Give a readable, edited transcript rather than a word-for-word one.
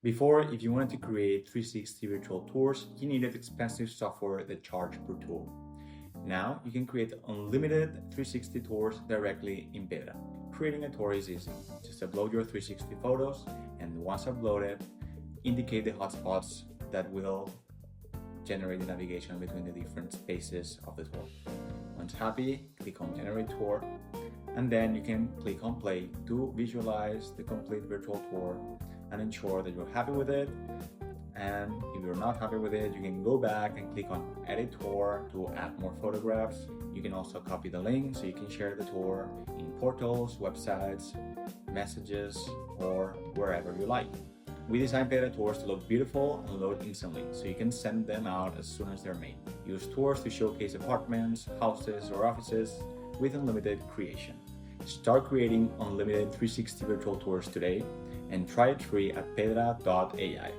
Before, if you wanted to create 360 virtual tours, you needed expensive software that charged per tour. Now you can create unlimited 360 tours directly in Pedra. Creating a tour is easy. Just upload your 360 photos, and once uploaded, indicate the hotspots that will generate the navigation between the different spaces of the tour. Once happy, click on Generate Tour, and then you can click on Play to visualize the complete virtual tour and ensure that you're happy with it. And if you're not happy with it, you can go back and click on Edit Tour to add more photographs. You can also copy the link so you can share the tour in portals, websites, messages, or wherever you like. We designed Pedra tours to look beautiful and load instantly, so you can send them out as soon as they're made. Use tours to showcase apartments, houses, or offices with unlimited creation. Start creating unlimited 360 virtual tours today and try it free at pedra.ai.